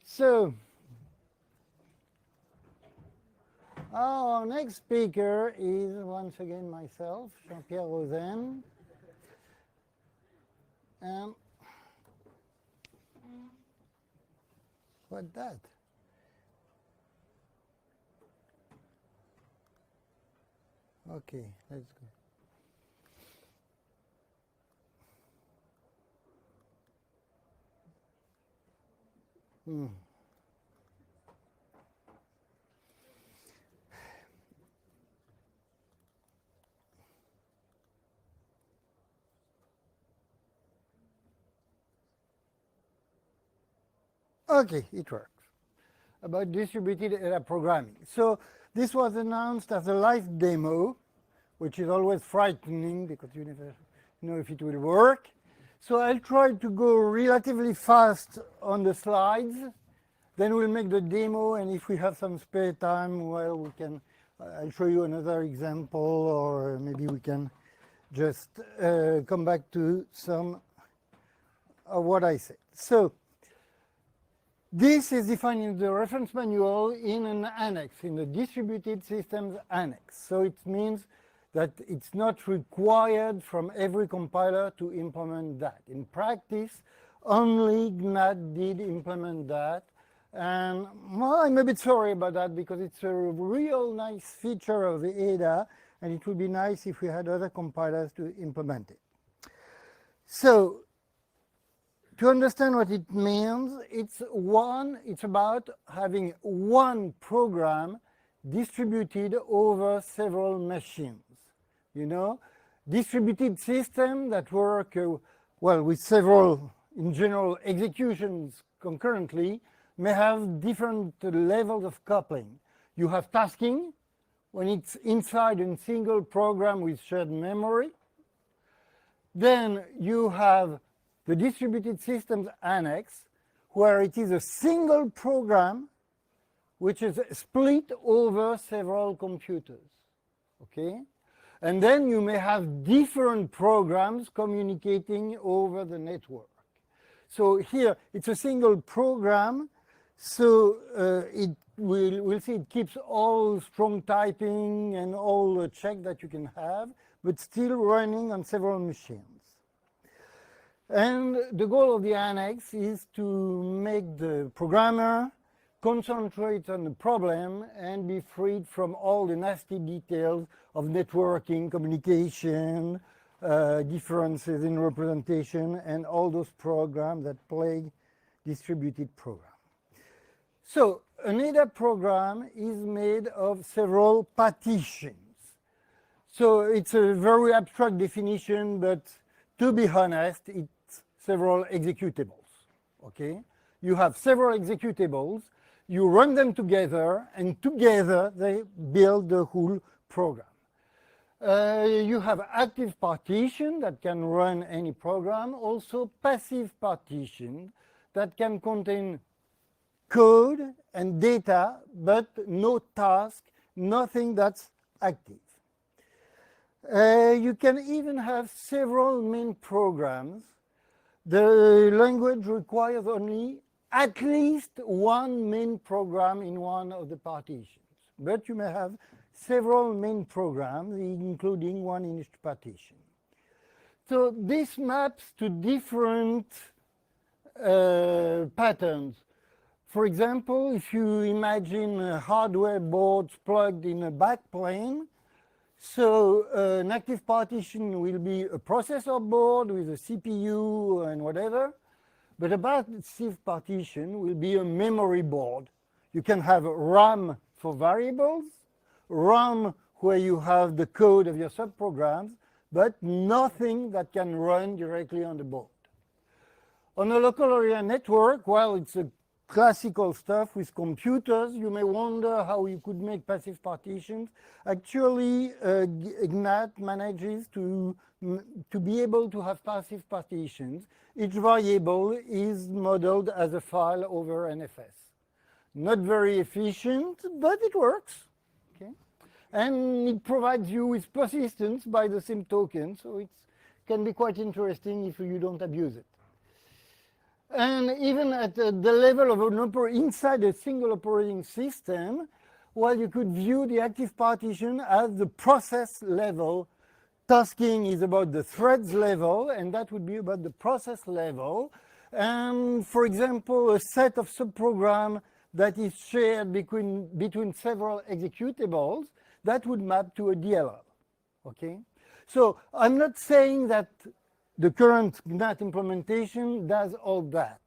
So, our next speaker is once again myself, Jean-Pierre Rosen. And what's that? Okay, let's go. Okay, it works. About distributed era programming. So this was announced as a live demo, which is always frightening because you never know if it will work. So I'll try to go relatively fast on the slides. Then we'll make the demo, and if we have some spare time, well, we can. I'll show you another example, or maybe we can just come back to some of what I said. So this is defined in the reference manual in an annex, in the distributed systems annex. So it means that it's not required from every compiler to implement that. In practice, only GNAT did implement that. And well, I'm a bit sorry about that because it's a real nice feature of the ADA, and it would be nice if we had other compilers to implement it. So to understand what it means, it's about having one program distributed over several machines. You know, distributed systems that work well with several, in general, executions concurrently may have different levels of coupling. You have tasking when it's inside a single program with shared memory. Then you have the distributed systems annex, where it is a single program which is split over several computers. Okay? And then you may have different programs communicating over the network. So here it's a single program. So we'll see it keeps all strong typing and all the check that you can have, but still running on several machines. And the goal of the annex is to make the programmer concentrate on the problem and be freed from all the nasty details of networking, communication, differences in representation, and all those programs that plague distributed programs. So an ADA program is made of several partitions. So it's a very abstract definition, but to be honest, it's several executables. Okay? You have several executables, you run them together, and together they build the whole program. You have active partition that can run any program, also passive partition that can contain code and data, but no task, nothing that's active. You can even have several main programs. The language requires only at least one main program in one of the partitions, but you may have several main programs, including one in each partition. So this maps to different patterns. For example, if you imagine hardware boards plugged in a backplane, so an active partition will be a processor board with a CPU and whatever, but a passive partition will be a memory board. You can have RAM for variables, RAM where you have the code of your subprograms, but nothing that can run directly on the board. On a local area network, well, it's a classical stuff with computers. You may wonder how you could make passive partitions. Actually, GNAT manages to be able to have passive partitions. Each variable is modeled as a file over NFS. Not very efficient, but it works. Okay? And it provides you with persistence by the same token, so it can be quite interesting if you don't abuse it. And even at the level of inside a single operating system, well, you could view the active partition as the process level. Tasking is about the threads level, and that would be about the process level. And for example, a set of subprograms that is shared between several executables, that would map to a DLL. Okay? So I'm not saying that the current GNAT implementation does all that.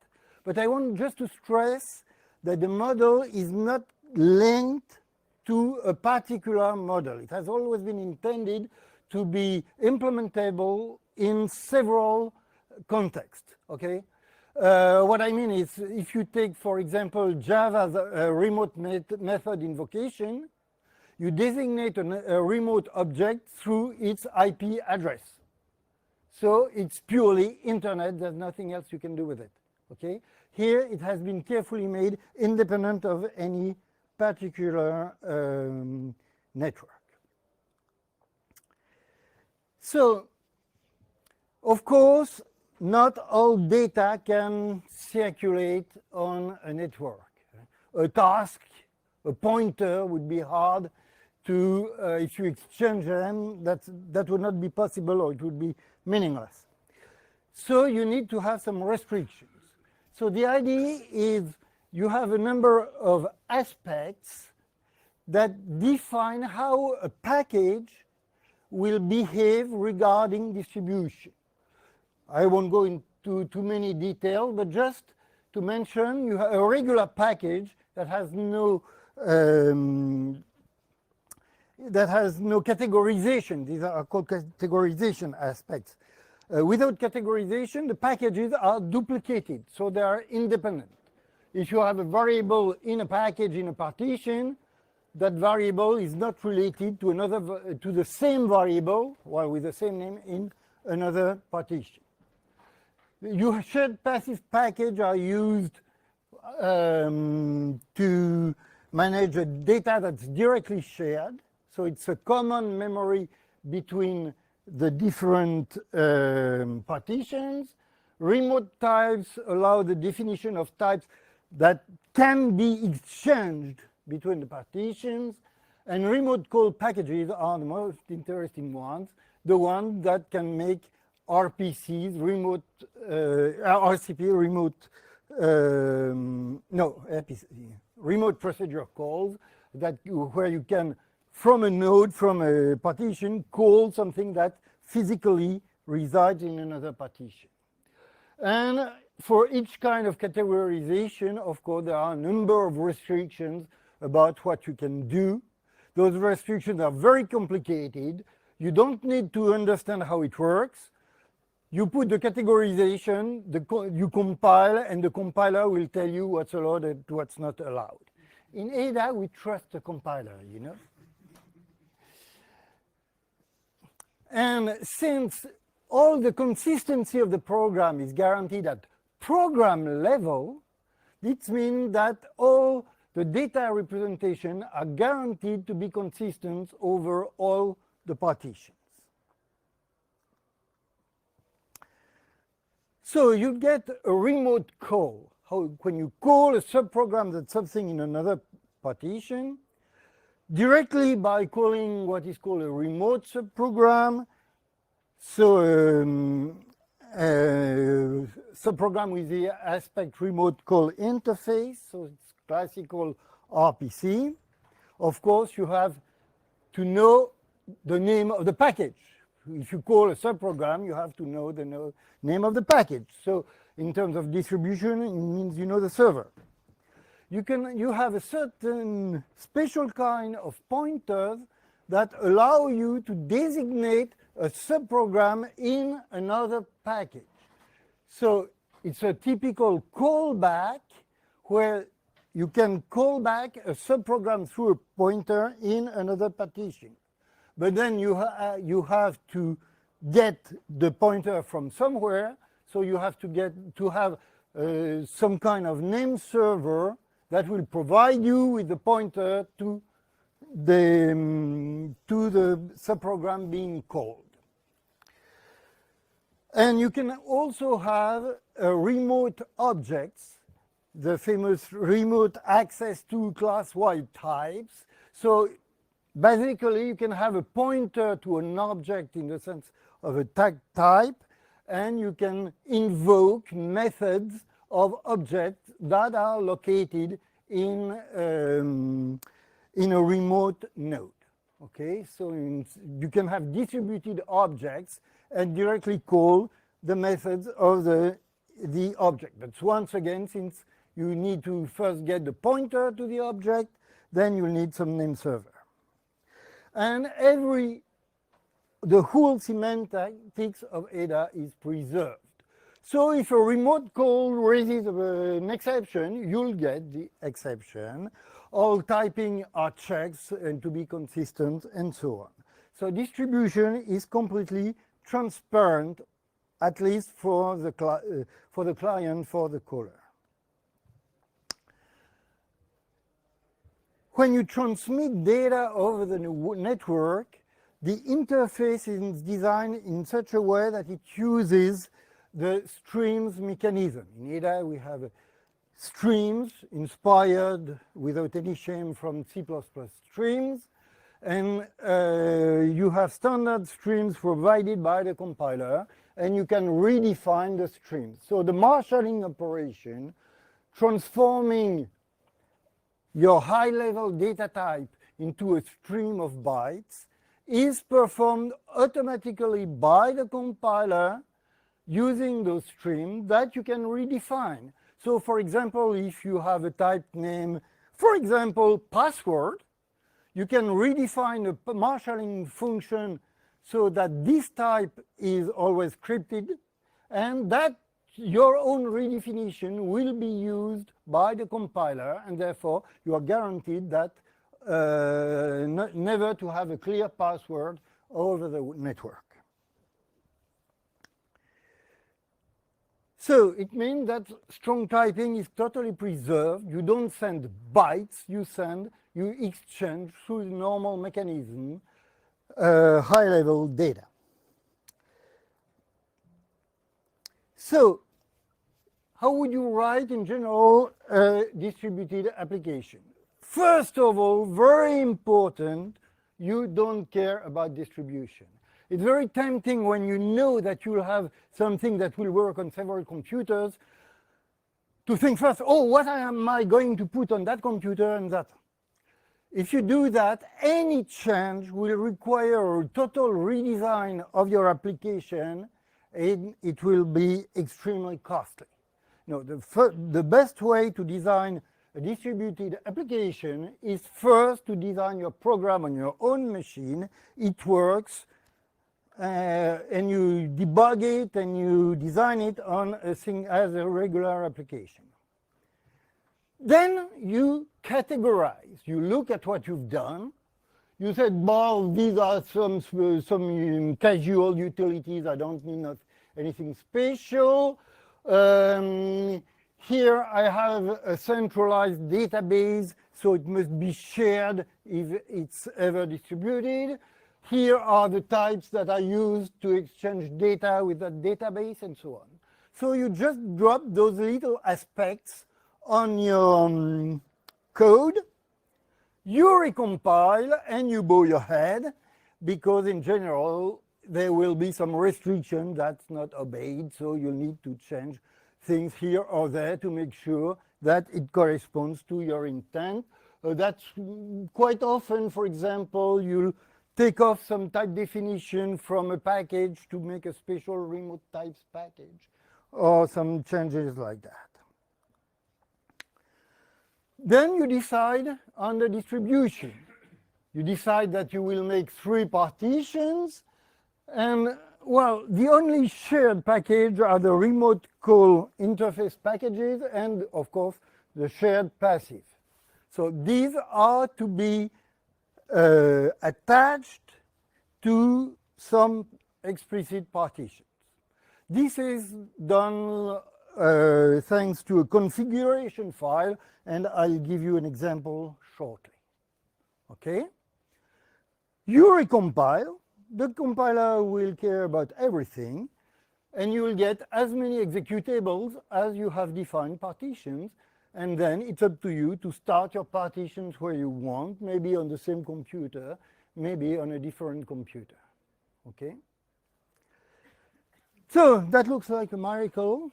But I want just to stress that the model is not linked to a particular model. It has always been intended to be implementable in several contexts, okay? What I mean is, if you take, for example, Java's remote method invocation, you designate a remote object through its IP address. So it's purely internet, there's nothing else you can do with it, okay? Here it has been carefully made independent of any particular network. So, of course, not all data can circulate on a network. A task, a pointer would be hard to, if you exchange them, that would not be possible, or it would be meaningless. So you need to have some restrictions. So the idea is you have a number of aspects that define how a package will behave regarding distribution. I won't go into too many details, but just to mention, you have a regular package that has no categorization. These are called categorization aspects. Without categorization, the packages are duplicated, so they are independent. If you have a variable in a package in a partition, that variable is not related to to the same variable, while with the same name, in another partition. Your shared passive package are used to manage the data that's directly shared. So it's a common memory between the different partitions. Remote types allow the definition of types that can be exchanged between the partitions. And remote call packages are the most interesting ones, the ones that can make RPCs, RCP, remote procedure calls, where you can, from a node, from a partition, call something that physically resides in another partition. And for each kind of categorization, of course, there are a number of restrictions about what you can do. Those restrictions are very complicated. You don't need to understand how it works. You put the categorization, you compile, and the compiler will tell you what's allowed and what's not allowed. In Ada, we trust the compiler, you know. And since all the consistency of the program is guaranteed at program level, this means that all the data representation are guaranteed to be consistent over all the partitions. So you get a remote call. When you call a subprogram that's something in another partition, directly by calling what is called a remote subprogram. So subprogram with the aspect remote call interface, so it's classical RPC. Of course, you have to know the name of the package. If you call a subprogram, you have to know the name of the package. So in terms of distribution, it means you know the server. You have a certain special kind of pointers that allow you to designate a subprogram in another package. So it's a typical callback where you can call back a subprogram through a pointer in another partition. But then you have to get the pointer from somewhere, so you have to have some kind of name server that will provide you with the pointer to the subprogram being called. And you can also have remote objects, the famous remote access to class wide types. So basically, you can have a pointer to an object in the sense of a tag type, and you can invoke methods of objects that are located in a remote node. Okay, so you can have distributed objects and directly call the methods of the object. But once again, since you need to first get the pointer to the object, then you need some name server. And the whole semantics of Ada is preserved. So if a remote call raises an exception, you'll get the exception. All typing are checks and to be consistent and so on. So distribution is completely transparent, at least for the client, for the caller. When you transmit data over the network, the interface is designed in such a way that it uses the streams mechanism. In Ada, we have streams inspired without any shame from C++ streams, and you have standard streams provided by the compiler, and you can redefine the streams. So the marshalling operation, transforming your high-level data type into a stream of bytes, is performed automatically by the compiler using those streams that you can redefine. So for example, if you have a type name, for example, password, you can redefine a marshalling function so that this type is always crypted, and that your own redefinition will be used by the compiler, and therefore you are guaranteed that never to have a clear password over the network. So it means that strong typing is totally preserved. You don't send bytes, you exchange through the normal mechanism high-level data. So how would you write in general a distributed application? First of all, very important, you don't care about distribution. It's very tempting when you know that you'll have something that will work on several computers to think first, oh, what am I going to put on that computer and that? If you do that, any change will require a total redesign of your application, and it will be extremely costly. No, the best way to design a distributed application is first to design your program on your own machine. It works, and you debug it, and you design it on a thing as a regular application. Then you categorize. You look at what you've done. You said, well, these are some casual utilities. I don't need anything special. Here I have a centralized database, so it must be shared if it's ever distributed. Here are the types that are used to exchange data with that database and so on. So you just drop those little aspects on your code, you recompile, and you bow your head, because in general there will be some restriction that's not obeyed, so you need to change things here or there to make sure that it corresponds to your intent. That's quite often, for example, you'll take off some type definition from a package to make a special remote types package, or some changes like that. Then you decide on the distribution. You decide that you will make 3 partitions, and well, the only shared package are the remote call interface packages and, of course, the shared passive. So these are to be attached to some explicit partitions. This is done thanks to a configuration file, and I'll give you an example shortly. Okay? You recompile. The compiler will care about everything. and you will get as many executables as you have defined partitions, and then it's up to you to start your partitions where you want, maybe on the same computer, maybe on a different computer. Okay? So that looks like a miracle.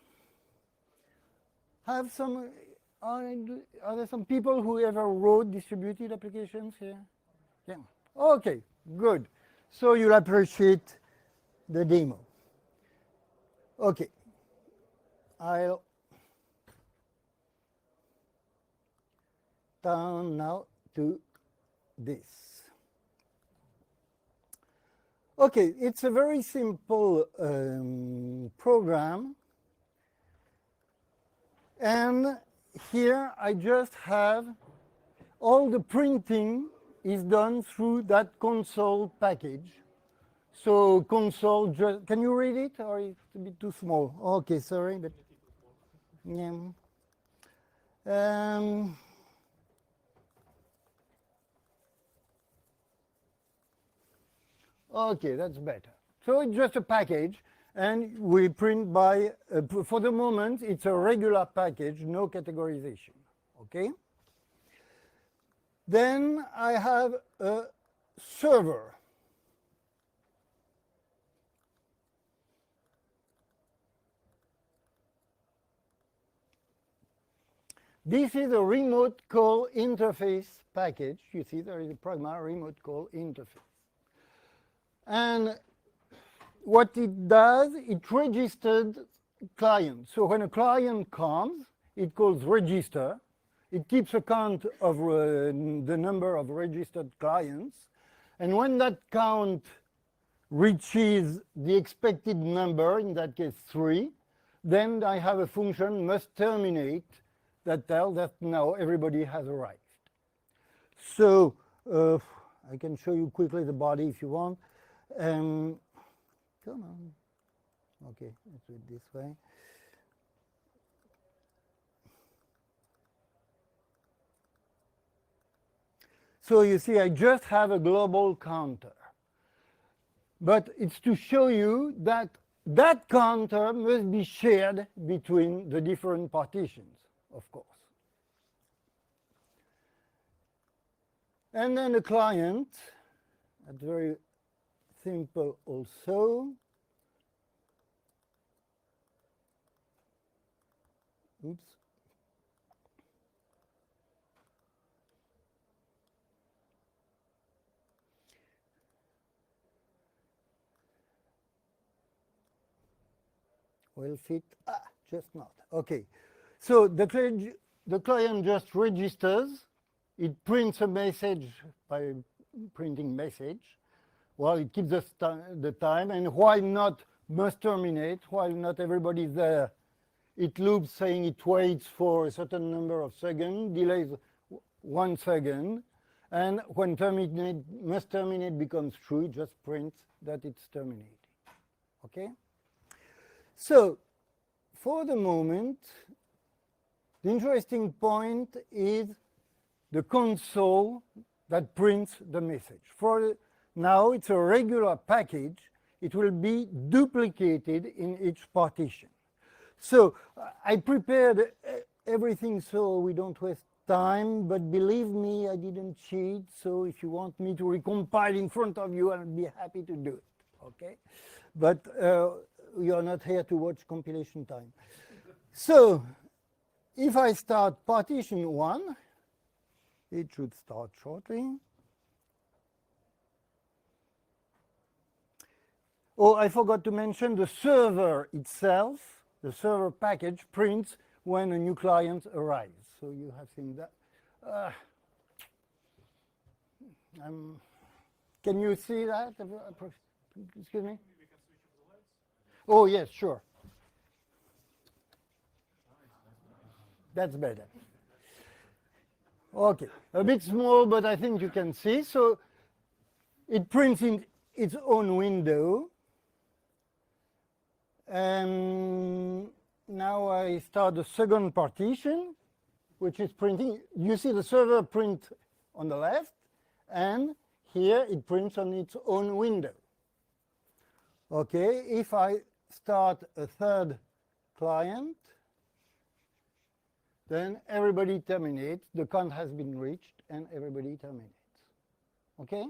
Are there some people who ever wrote distributed applications here? Yeah. Okay, good. So you'll appreciate the demo. Okay. I'll turn now to this. Okay, it's a very simple program. And here I just have all the printing is done through that console package. So console, can you read it, or it's a bit too small? Okay, sorry, but yeah. Okay, that's better. So it's just a package, and we print by, for the moment, it's a regular package, no categorization, okay? Then I have a server. This is a remote call interface package. You see there is a primary remote call interface. And what it does, it registered clients. So when a client comes, it calls register. It keeps account of the number of registered clients. And when that count reaches the expected number, in that case 3, then I have a function must terminate that tells that now everybody has arrived. So I can show you quickly the body if you want. Come on. Okay, let's do it this way. So you see, I just have a global counter. But it's to show you that that counter must be shared between the different partitions, of course. And then the client, that's very simple also. Oops. Will fit? Just not. Okay. So the client just registers. It prints a message by printing message. Well, it keeps the time. And while not must terminate, while not everybody's there, it loops saying it waits for a certain number of seconds, delays 1 second. And when must terminate becomes true, it just prints that it's terminated. Okay? So, for the moment, the interesting point is the console that prints the message. For now, it's a regular package. It will be duplicated in each partition. So, I prepared everything so we don't waste time, but believe me, I didn't cheat. So, if you want me to recompile in front of you, I'll be happy to do it. Okay? But you're not here to watch compilation time. So if I start partition 1, it should start shortly. Oh, I forgot to mention the server itself, the server package prints when a new client arrives. So you have seen that. Can you see that? Excuse me? Oh, yes, sure. That's better. Okay, a bit small, but I think you can see. So it prints in its own window. And now I start the second partition, which is printing. You see the server print on the left, and here it prints on its own window. Okay, if I start a third client, then everybody terminates, the count has been reached, and everybody terminates. Okay?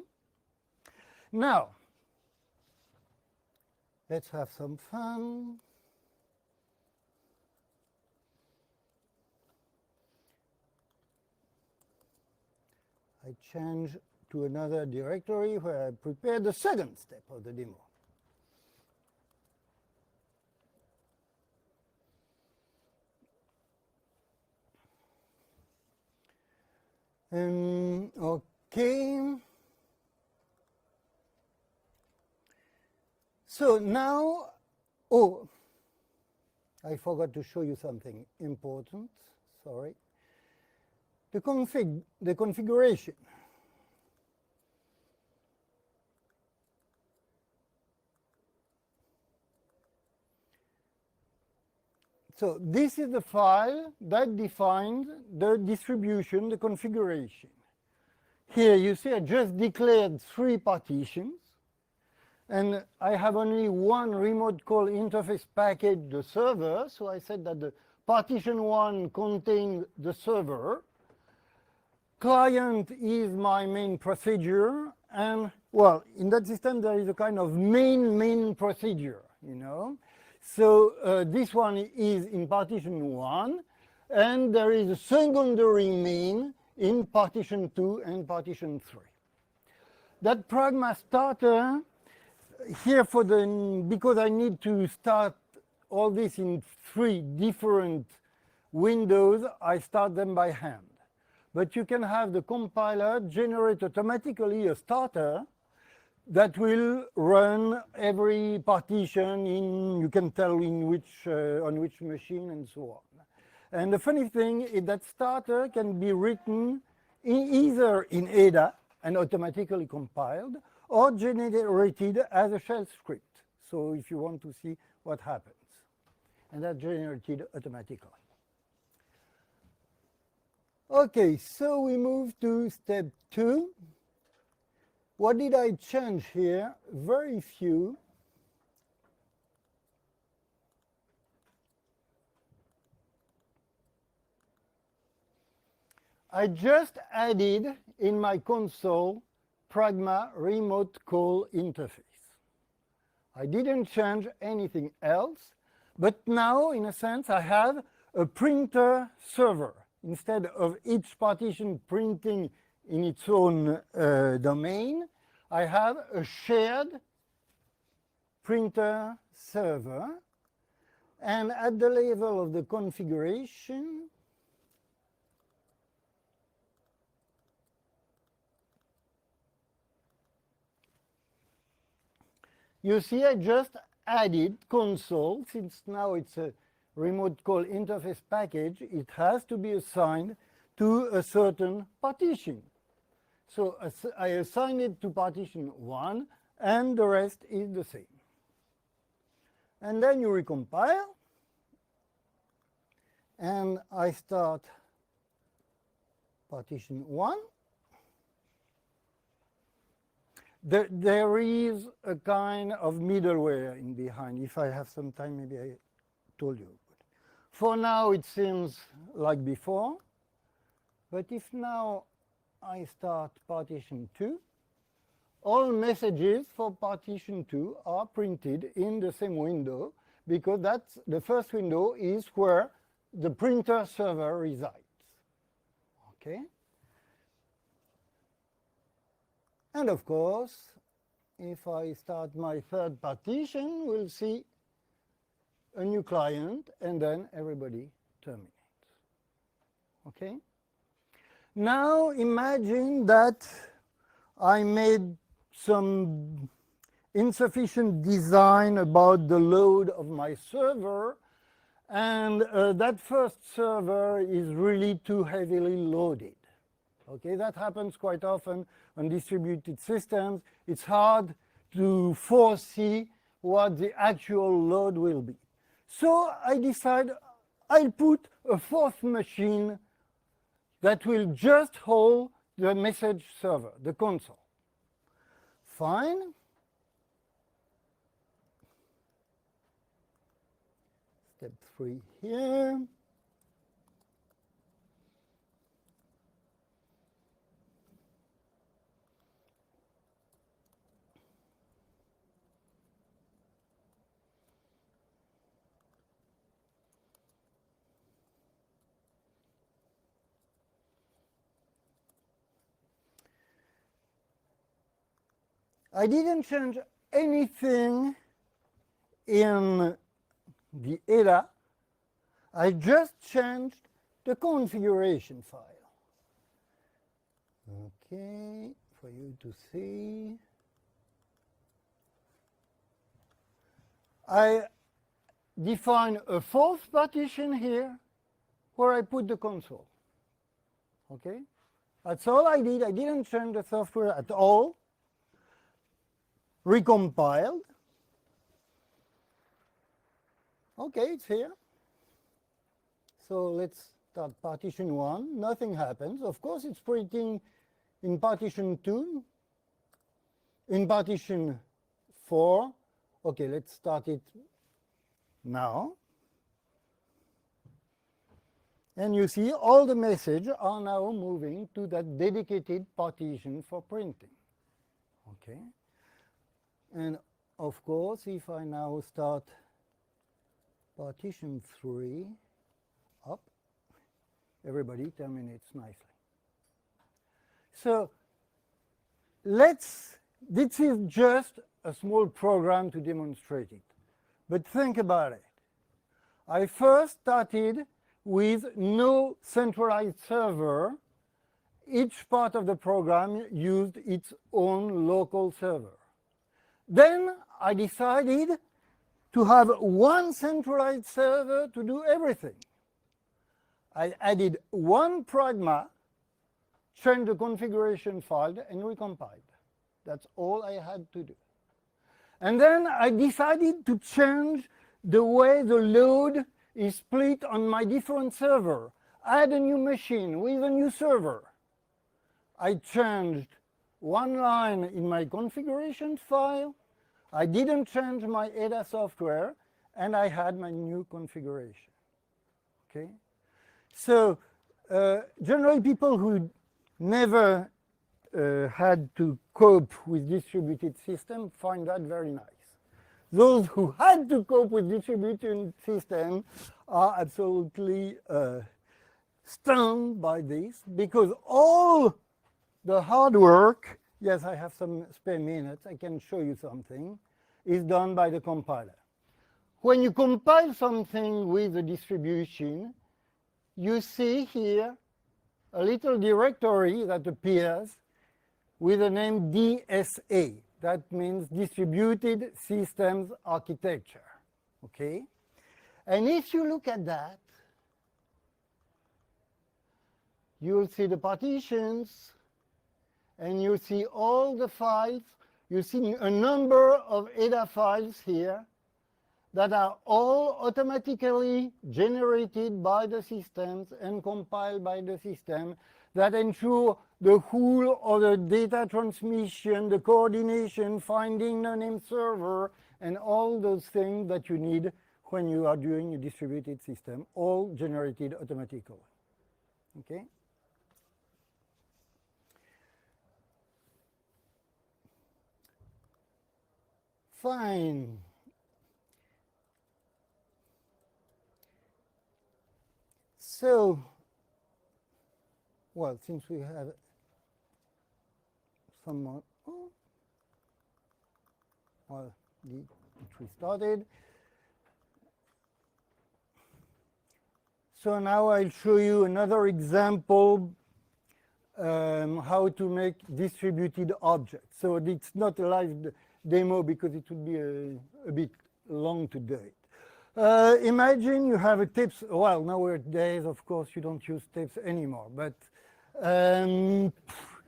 Now, let's have some fun. I change to another directory where I prepare the second step of the demo. Okay. So now, oh, I forgot to show you something important. Sorry. The configuration. So this is the file that defines the distribution, the configuration. Here you see I just declared 3 partitions, and I have only one remote call interface package, the server. So I said that the partition 1 contains the server. Client is my main procedure, and well, in that system there is a kind of main procedure, you know. So this one is in partition 1, and there is a secondary main in partition 2 and partition 3. That Pragma starter here because I need to start all this in 3 different windows, I start them by hand. But you can have the compiler generate automatically a starter that will run every partition in, you can tell in which, on which machine and so on. And the funny thing is that starter can be written either in Ada and automatically compiled, or generated as a shell script. So if you want to see what happens. And that's generated automatically. Okay, so we move to step 2. What did I change here? Very few. I just added in my console Pragma remote call interface. I didn't change anything else, but now, in a sense, I have a printer server. Instead of each partition printing in its own domain, I have a shared printer server. And at the level of the configuration, you see I just added console. Since now it's a remote call interface package, it has to be assigned to a certain partition. So I assign it to partition 1, and the rest is the same. And then you recompile, and I start partition 1. There is a kind of middleware in behind. If I have some time, maybe I told you. For now, it seems like before. But if now I start partition 2, all messages for partition 2 are printed in the same window, because that's the first window is where the printer server resides. Okay? And of course, if I start my third partition, we'll see a new client, and then everybody terminates. Okay? Now imagine that I made some insufficient design about the load of my server, and that first server is really too heavily loaded. Okay, that happens quite often on distributed systems. It's hard to foresee what the actual load will be. So I decide I'll put a 4th machine that will just hold the message server, the console. Fine. step 3 here. I didn't change anything in the EDA. I just changed the configuration file. Okay, for you to see. I define a fourth partition here where I put the console. Okay, that's all I did. I didn't change the software at all. Recompiled. Okay, it's here. So let's start partition 1. Nothing happens. Of course, it's printing in partition 2, in partition 4. Okay, let's start it now. And you see all the messages are now moving to that dedicated partition for printing. Okay. And of course, if I now start partition 3 up, everybody terminates nicely. So this is just a small program to demonstrate it. But think about it. I first started with no centralized server. Each part of the program used its own local server. Then I decided to have one centralized server to do everything. I added one pragma, changed the configuration file, and recompiled. That's all I had to do. And then I decided to change the way the load is split on my different server. Add a new machine with a new server. I changed one line in my configuration file. I didn't change my EDA software, and I had my new configuration. Okay? So generally, people who never had to cope with distributed systems find that very nice. Those who had to cope with distributed systems are absolutely stunned by this, because all the hard work, yes, I have some spare minutes, I can show you something, is done by the compiler. When you compile something with a distribution, you see here a little directory that appears with the name DSA. That means Distributed Systems Architecture. Okay? And if you look at that, you'll see the partitions, and you'll see all the files. You see a number of EDA files here that are all automatically generated by the systems and compiled by the system, that ensure the whole of the data transmission, the coordination, finding the name server, and all those things that you need when you are doing a distributed system, all generated automatically. Okay? Fine. So, well, since we have some more, well, it restarted. So now I'll show you another example how to make distributed objects. So it's not a live demo because it would be a bit long to do it. Imagine you have a tapes. Well, nowadays, of course, you don't use tapes anymore, but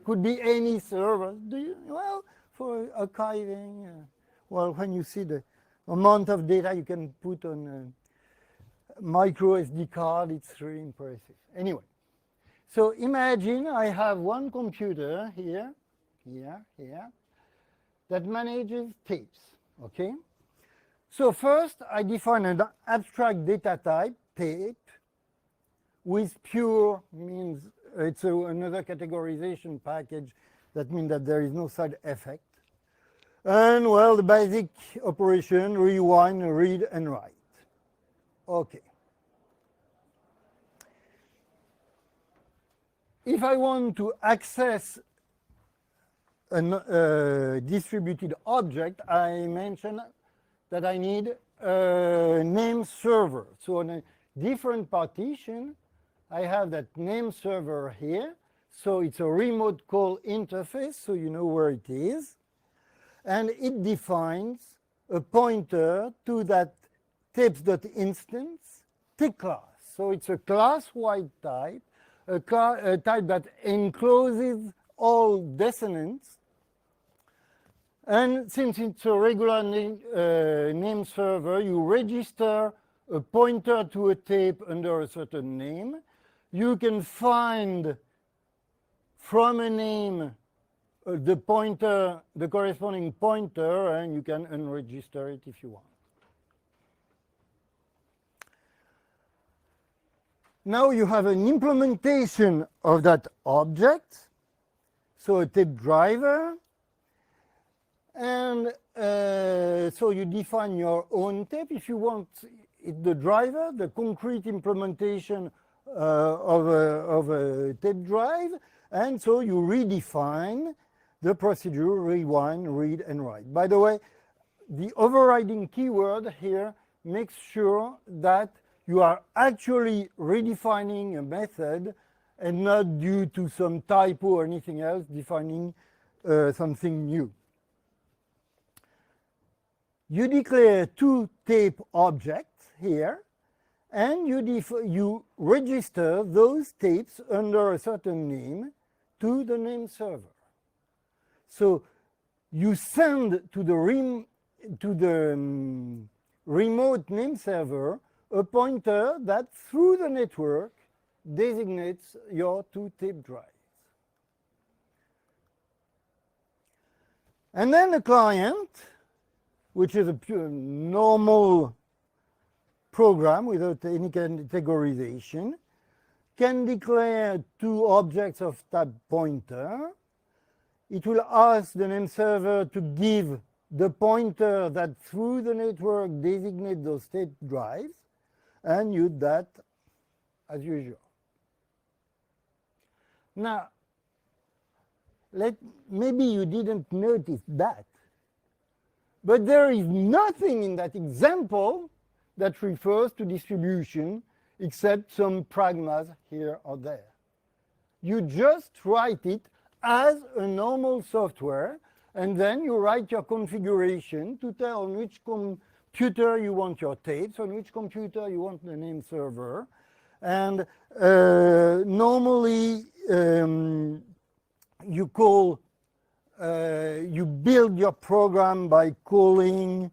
could be any server. Do you? Well, for archiving. Well, when you see the amount of data you can put on a micro SD card, it's really impressive. Anyway, so imagine I have one computer here, here, that manages tapes. Okay. So first, I define an abstract data type, tape, with pure means it's another categorization package that means that there is no side effect. And well, the basic operation, rewind, read, and write. Okay. If I want to access a distributed object, I mentioned that I need a name server. So on a different partition, I have that name server here. So it's a remote call interface, so you know where it is. And it defines a pointer to that tapes.instance T class. So it's a class-wide type, a type that encloses all descendants. And since it's a regular name server, you register a pointer to a tape under a certain name. You can find from a name the pointer, the corresponding pointer, and you can unregister it if you want. Now you have an implementation of that object, so a tape driver, and so you define your own tape. If you want the driver, the concrete implementation of a tape drive, and so you redefine the procedure, rewind, read, and write. By the way, the overriding keyword here makes sure that you are actually redefining a method and not due to some typo or anything else, defining something new. You declare two tape objects here, and you register those tapes under a certain name to the name server. So you send to the remote name server a pointer that through the network designates your two tape drives. And then the client, which is a pure normal program without any categorization, can declare two objects of type pointer. It will ask the name server to give the pointer that through the network designate those tape drives, and use that as usual. Now, maybe you didn't notice that, but there is nothing in that example that refers to distribution except some pragmas here or there. You just write it as a normal software, and then you write your configuration to tell on which computer you want your tapes, on which computer you want the name server. And normally you build your program by calling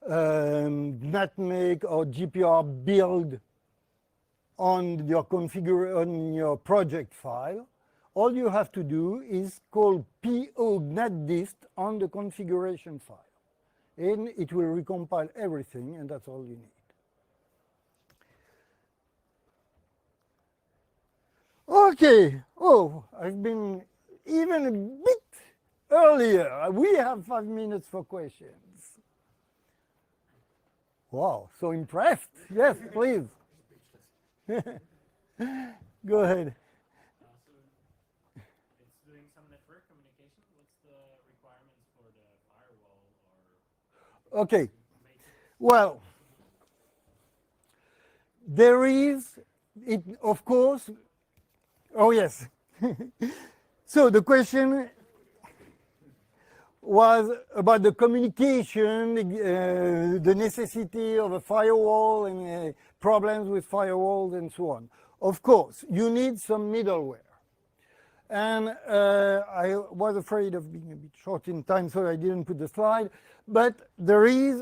Nutmeg or GPR build on your project file. All you have to do is call po-gnatdist on the configuration file, and it will recompile everything, and that's all you need. Okay. Oh, I've been even a bit earlier. We have 5 minutes for questions. Wow, so impressed. Yes, please. Go ahead. Okay, well, there is, of course, oh yes. So the question was about the communication, the necessity of a firewall and problems with firewalls and so on. Of course, you need some middleware. And I was afraid of being a bit short in time, so I didn't put the slide. But there is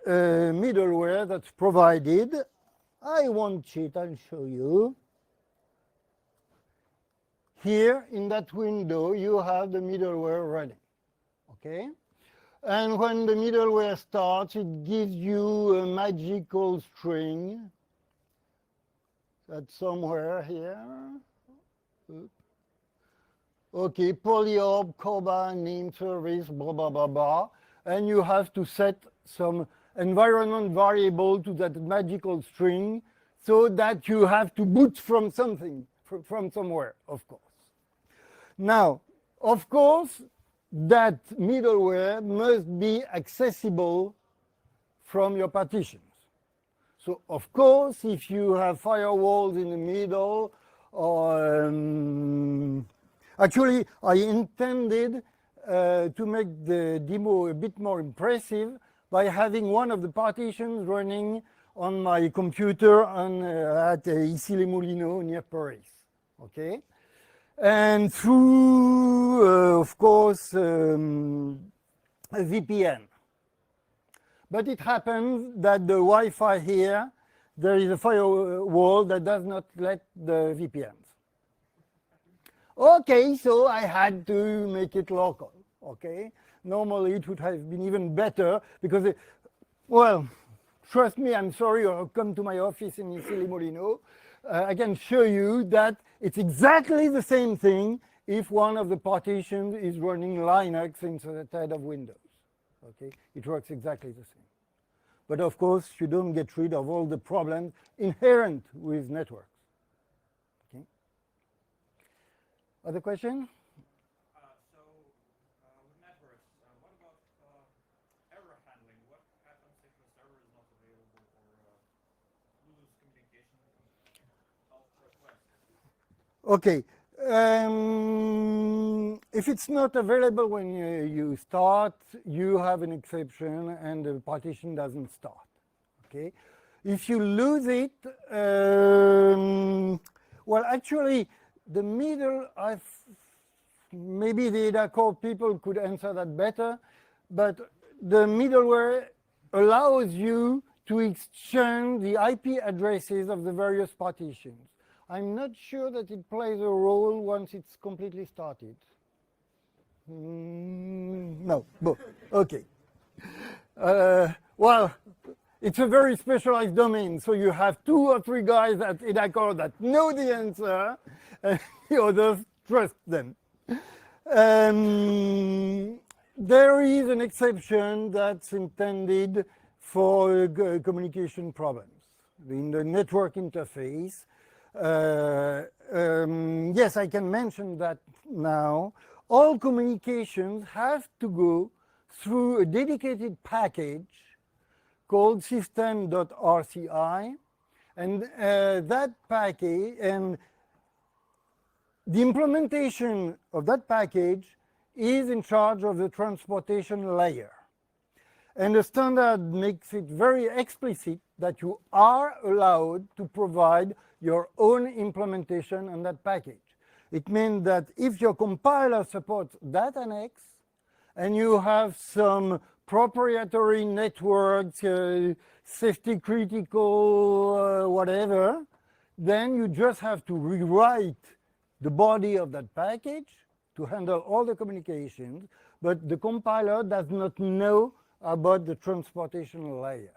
a middleware that's provided. I won't cheat, I'll show you. Here in that window, you have the middleware running. Okay? And when the middleware starts, it gives you a magical string that's somewhere here. Okay, polyorb, COBA, name service, blah, blah, blah, blah. And you have to set some environment variable to that magical string so that you have to boot from something, from somewhere, of course. Now, of course, that middleware must be accessible from your partitions. So, of course, if you have firewalls in the middle, or actually, I intended to make the demo a bit more impressive by having one of the partitions running on my computer at Issy-les-Moulineaux near Paris. Okay, and through, of course, a VPN. But it happens that the Wi-Fi here, there is a firewall that does not let the VPNs. Okay, so I had to make it local. Okay, normally it would have been even better because, well, trust me, I'm sorry, or come to my office in Issy-les-Moulineaux. I can show you that it's exactly the same thing if one of the partitions is running Linux instead of Windows. Okay, it works exactly the same. But of course, you don't get rid of all the problems inherent with networks. Okay. Other question? With networks, what about error handling? What happens if the server is not available or lose communication of requests? Okay. If it's not available when you start, you have an exception and the partition doesn't start. Okay. If you lose it, well, actually, the middle, maybe the ADA core people could answer that better, but the middleware allows you to exchange the IP addresses of the various partitions. I'm not sure that it plays a role once it's completely started. No, okay. Well, it's a very specialized domain, so you have 2 or 3 guys at EDACOR that know the answer, and the others trust them. There is an exception that's intended for communication problems in the network interface. Yes, I can mention that now. All communications have to go through a dedicated package called system.rci, and that package and the implementation of that package is in charge of the transportation layer. And the standard makes it very explicit that you are allowed to provide your own implementation on that package. It means that if your compiler supports that annex and you have some proprietary networks, safety critical, whatever, then you just have to rewrite the body of that package to handle all the communications, but the compiler does not know about the transportation layer.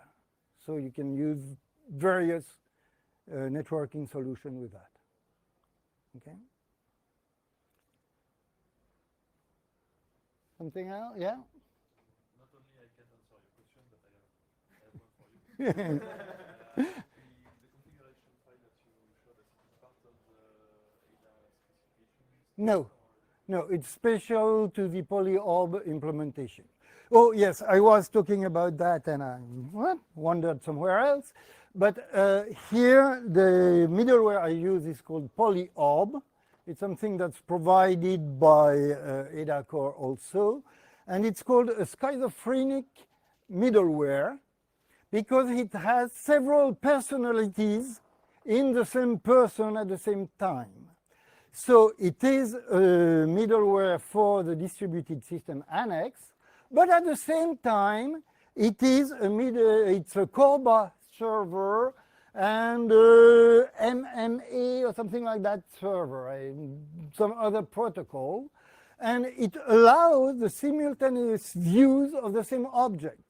So you can use various networking solutions with that. Okay? Something else? Yeah? Not only I can't answer your question, but I have one for you. The configuration file that you showed us is part of the ADA specification? No. No, it's special to the polyorb implementation. Oh, yes, I was talking about that and I wandered somewhere else. But here, the middleware I use is called polyorb. It's something that's provided by ADA Core also. And it's called a schizophrenic middleware because it has several personalities in the same person at the same time. So it is a middleware for the distributed system annex, but at the same time, it's a COBA server and MMA or something like that server, some other protocol. and it allows the simultaneous views of the same object.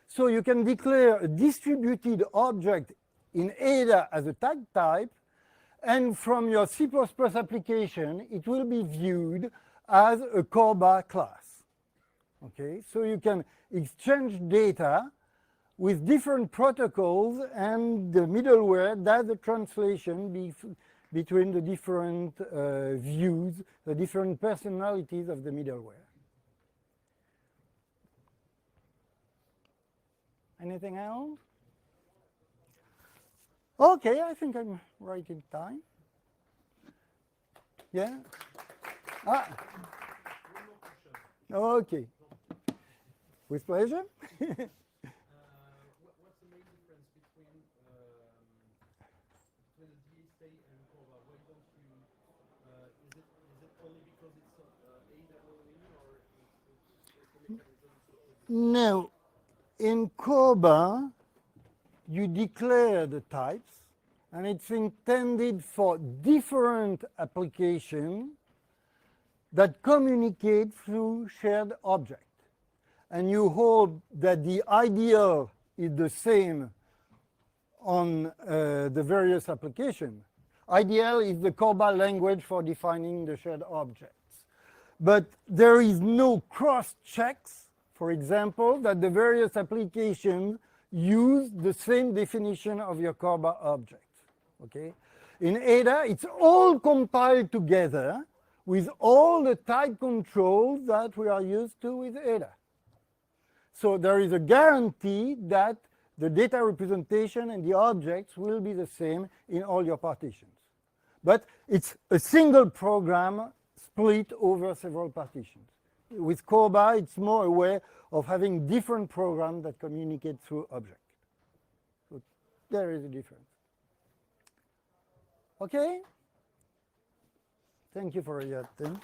So you can declare a distributed object in Ada as a tag type, and from your C++ application, it will be viewed as a Corba class. Okay, so you can exchange data with different protocols, and the middleware does the translation between the different views, the different personalities of the middleware. Anything else? Okay, I think I'm right in time. Yeah? Ah. Okay. With pleasure. What's the main difference between the DSA and Corba? Why don't you? Is it only because it's Ada only, or is the mechanism? No. In Corba, you declare the types, and it's intended for different applications that communicate through shared objects. And you hope that the ideal is the same on the various applications. Ideal is the Corba language for defining the shared objects. But there is no cross-checks, for example, that the various applications use the same definition of your Corba object. Okay? In Ada, it's all compiled together with all the type controls that we are used to with Ada. So there is a guarantee that the data representation and the objects will be the same in all your partitions. But it's a single program split over several partitions. With Corba, it's more a way of having different programs that communicate through objects. So there is a difference. Okay? Thank you for your attention.